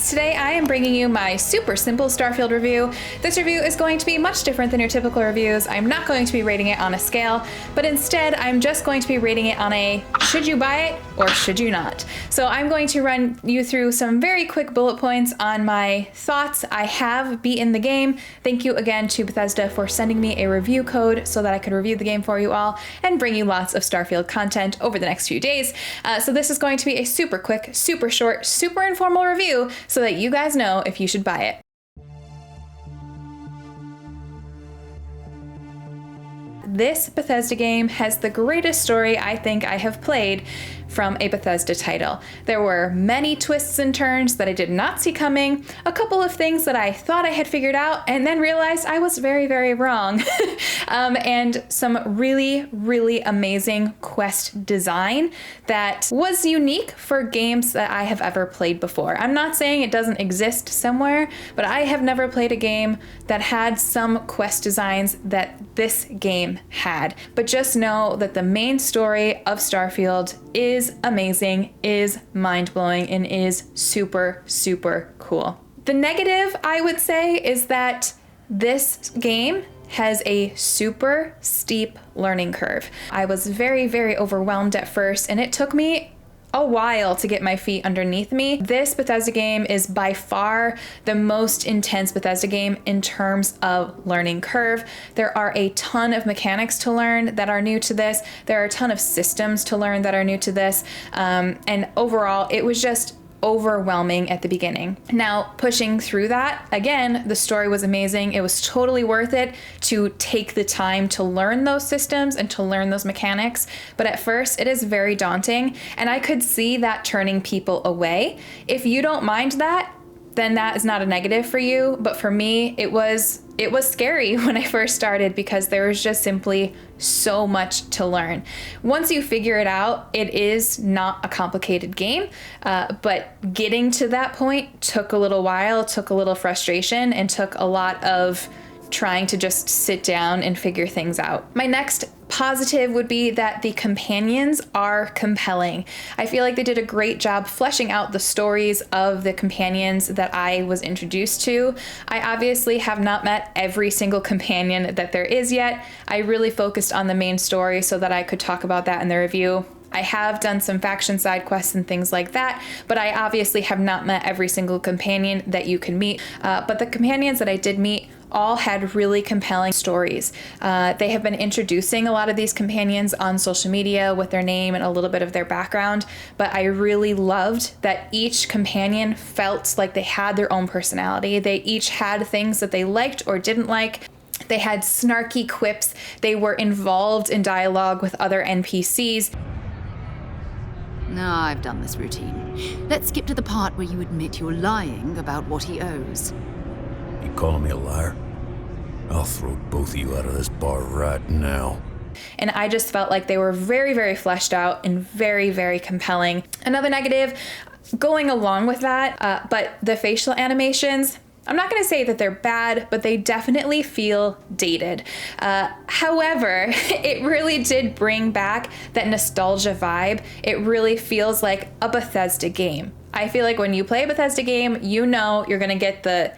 Mailbox. Today I am bringing you my super simple Starfield review. This review is going to be much different than your typical reviews. I'm not going to be rating it on a scale, but instead I'm just going to be rating it on a should you buy it or should you not. So I'm going to run you through some very quick bullet points on my thoughts. I have beaten the game. Thank you again to Bethesda for sending me a review code so that I could review the game for you all and bring you lots of Starfield content over the next few days. So this is going to be a super quick, super short, super informal review so that you guys know if you should buy it. This Bethesda game has the greatest story I think I have played from a Bethesda title. There were many twists and turns that I did not see coming, a couple of things that I thought I had figured out and then realized I was very, very wrong, and some really, really amazing quest design that was unique for games that I have ever played before. I'm not saying it doesn't exist somewhere, but I have never played a game that had some quest designs that this game had. But just know that the main story of Starfield is amazing, is mind-blowing, and is super, super cool. The negative, I would say, is that this game has a super steep learning curve. I was very, very overwhelmed at first, and it took me a while to get my feet underneath me. This Bethesda game is by far the most intense Bethesda game in terms of learning curve. There are a ton of mechanics to learn that are new to this. There are a ton of systems to learn that are new to this. And overall, it was just overwhelming at the beginning. Now, pushing through that, again, the story was amazing. It was totally worth it to take the time to learn those systems and to learn those mechanics. But at first, it is very daunting, and I could see that turning people away. If you don't mind that, then that is not a negative for you. But for me, it was scary when I first started because there was just simply so much to learn. Once you figure it out, it is not a complicated game, but getting to that point took a little while, took a little frustration, and took a lot of trying to just sit down and figure things out. My next positive would be that the companions are compelling. I feel like they did a great job fleshing out the stories of the companions that I was introduced to. I obviously have not met every single companion that there is yet. I really focused on the main story so that I could talk about that in the review. I have done some faction side quests and things like that, but I obviously have not met every single companion that you can meet. But the companions that I did meet all had really compelling stories. They have been introducing a lot of these companions on social media with their name and a little bit of their background, but I really loved that each companion felt like they had their own personality. They each had things that they liked or didn't like. They had snarky quips. They were involved in dialogue with other NPCs. Now I've done this routine. Let's skip to the part where you admit you're lying about what he owes. You calling me a liar? I'll throw both of you out of this bar right now. And I just felt like they were very, very fleshed out and very, very compelling. Another negative going along with that, but the facial animations, I'm not going to say that they're bad, but they definitely feel dated. However, it really did bring back that nostalgia vibe. It really feels like a Bethesda game. I feel like when you play a Bethesda game, you know you're going to get the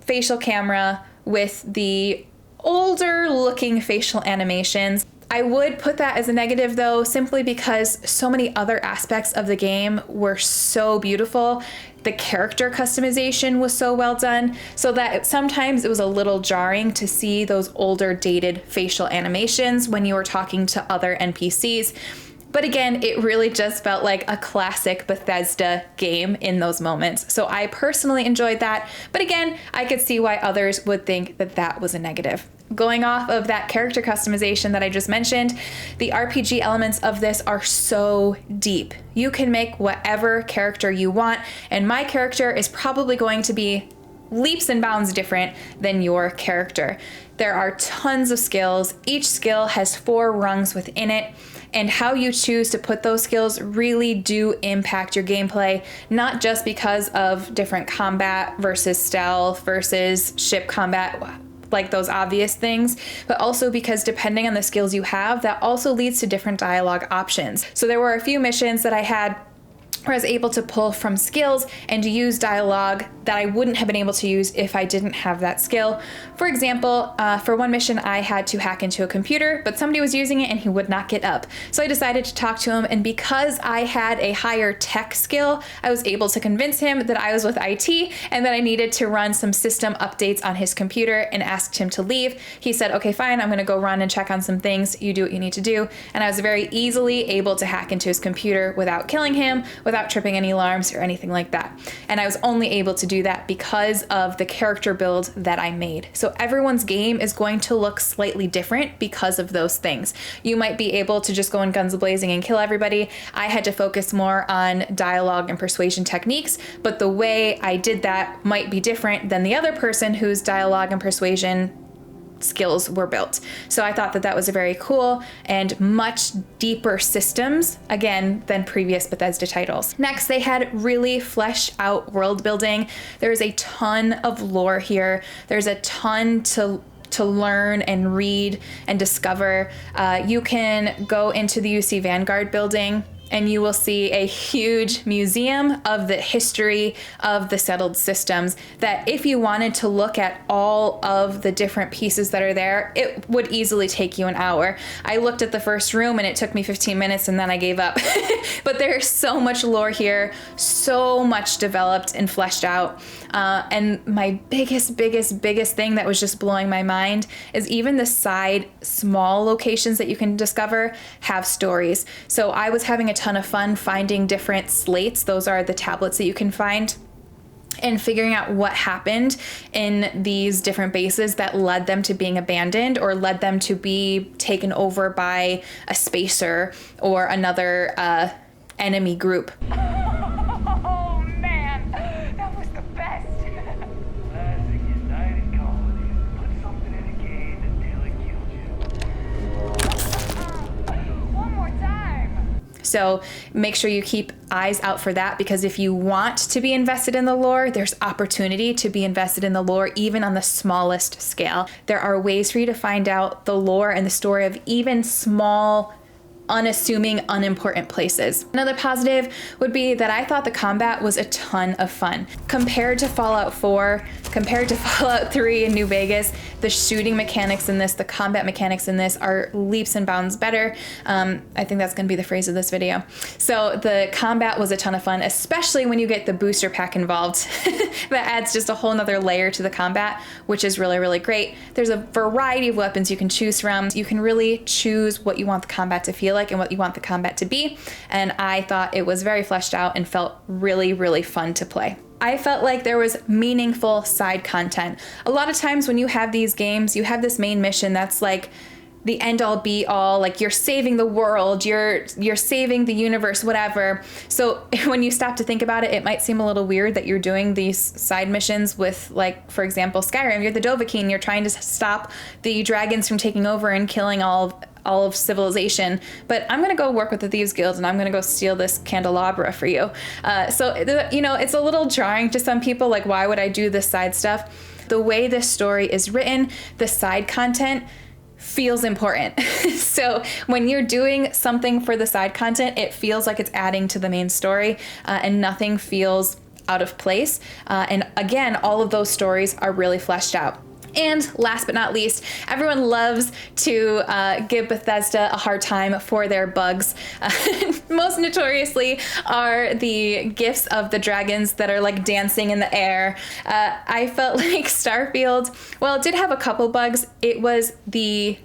facial camera with the older looking facial animations. I would put that as a negative though, simply because so many other aspects of the game were so beautiful. The character customization was so well done, so that sometimes it was a little jarring to see those older dated facial animations when you were talking to other NPCs. But again, it really just felt like a classic Bethesda game in those moments. So I personally enjoyed that. But again, I could see why others would think that that was a negative. Going off of that character customization that I just mentioned, the RPG elements of this are so deep. You can make whatever character you want, and my character is probably going to be leaps and bounds different than your character. There are tons of skills. Each skill has 4 rungs within it, and how you choose to put those skills really do impact your gameplay, not just because of different combat versus stealth versus ship combat, like those obvious things, but also because depending on the skills you have, that also leads to different dialogue options. So there were a few missions that I had where I was able to pull from skills and to use dialogue that I wouldn't have been able to use if I didn't have that skill. For example, for one mission, I had to hack into a computer, but somebody was using it and he would not get up. So I decided to talk to him, and because I had a higher tech skill, I was able to convince him that I was with IT and that I needed to run some system updates on his computer, and asked him to leave. He said, okay, fine, I'm gonna go run and check on some things. You do what you need to do. And I was very easily able to hack into his computer without killing him, without tripping any alarms or anything like that. And I was only able to do that because of the character build that I made. So everyone's game is going to look slightly different because of those things. You might be able to just go in guns blazing and kill everybody. I had to focus more on dialogue and persuasion techniques, but the way I did that might be different than the other person whose dialogue and persuasion skills were built. So I thought that that was a very cool and much deeper systems, again, than previous Bethesda titles. Next, they had really fleshed out world building. There's a ton of lore here. There's a ton to learn and read and discover. You can go into the UC Vanguard building and you will see a huge museum of the history of the settled systems that if you wanted to look at all of the different pieces that are there, it would easily take you an hour. I looked at the first room and it took me 15 minutes and then I gave up. But there's so much lore here, so much developed and fleshed out. And my biggest thing that was just blowing my mind is even the side small locations that you can discover have stories. So I was having a ton of fun finding different slates. Those are the tablets that you can find, and figuring out what happened in these different bases that led them to being abandoned or led them to be taken over by a spacer or another enemy group. Oh man, that was the best. Classic United Colonies. Put something in a game until it kills you. One more time. So make sure you keep eyes out for that, because if you want to be invested in the lore, there's opportunity to be invested in the lore even on the smallest scale. There are ways for you to find out the lore and the story of even small, unassuming, unimportant places. Another positive would be that I thought the combat was a ton of fun. Compared to Fallout 4, compared to Fallout 3 in New Vegas, the shooting mechanics in this, the combat mechanics in this are leaps and bounds better. I think that's gonna be the phrase of this video. So the combat was a ton of fun, especially when you get the booster pack involved. That adds just a whole nother layer to the combat, which is really, really great. There's a variety of weapons you can choose from. You can really choose what you want the combat to feel like and what you want the combat to be. And I thought it was very fleshed out and felt really, really fun to play. I felt like there was meaningful side content. A lot of times when you have these games, you have this main mission that's like the end all be all, like you're saving the world, you're saving the universe, whatever. So when you stop to think about it, it might seem a little weird that you're doing these side missions with, like, for example, Skyrim, you're the Dovahkiin, you're trying to stop the dragons from taking over and killing all of civilization, but I'm gonna go work with the Thieves Guild and I'm gonna go steal this candelabra for you. So, you know, it's a little jarring to some people, like, why would I do this side stuff? The way this story is written, the side content feels important. So when you're doing something for the side content, it feels like it's adding to the main story, and nothing feels out of place. And again, all of those stories are really fleshed out. And last but not least, everyone loves to give Bethesda a hard time for their bugs. Most notoriously are the gifs of the dragons that are like dancing in the air. I felt like Starfield, well, it did have a couple bugs. It was the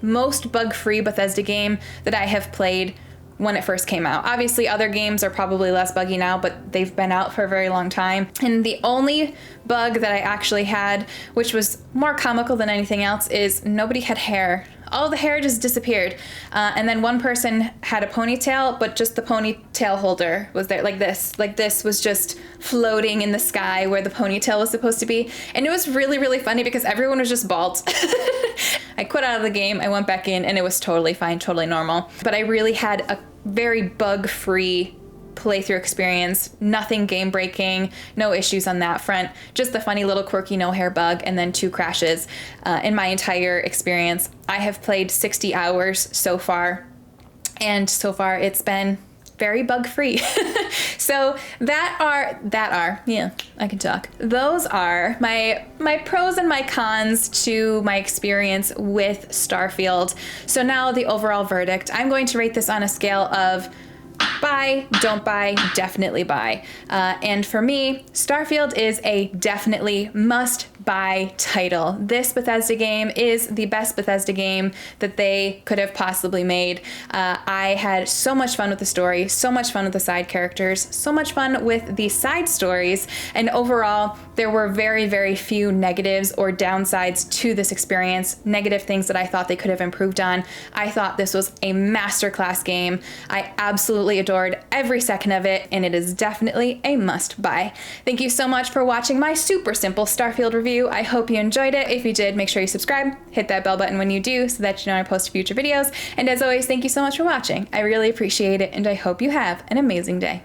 most bug-free Bethesda game that I have played when it first came out. Obviously, other games are probably less buggy now, but they've been out for a very long time. And the only bug that I actually had, which was more comical than anything else, is nobody had hair. All the hair just disappeared. And then one person had a ponytail, but just the ponytail holder was there, like this. Like this was just floating in the sky where the ponytail was supposed to be. And it was really, really funny because everyone was just bald. I quit out of the game, I went back in, and it was totally fine, totally normal. But I really had a very bug-free playthrough experience, nothing game breaking, no issues on that front, just the funny little quirky no hair bug and then 2 crashes in my entire experience. I have played 60 hours so far, and so far it's been very bug-free. So yeah, I can talk. Those are my pros and my cons to my experience with Starfield. So now the overall verdict. I'm going to rate this on a scale of buy, don't buy, definitely buy. And for me, Starfield is a definitely must buy title. This Bethesda game is the best Bethesda game that they could have possibly made. I had so much fun with the story, so much fun with the side characters, so much fun with the side stories, and overall, there were very, very few negatives or downsides to this experience, negative things that I thought they could have improved on. I thought this was a masterclass game. I absolutely adored every second of it, and it is definitely a must buy. Thank you so much for watching my super simple Starfield review. I hope you enjoyed it. If you did, make sure you subscribe, hit that bell button when you do so that you know when I post future videos. And as always, thank you so much for watching. I really appreciate it, and I hope you have an amazing day.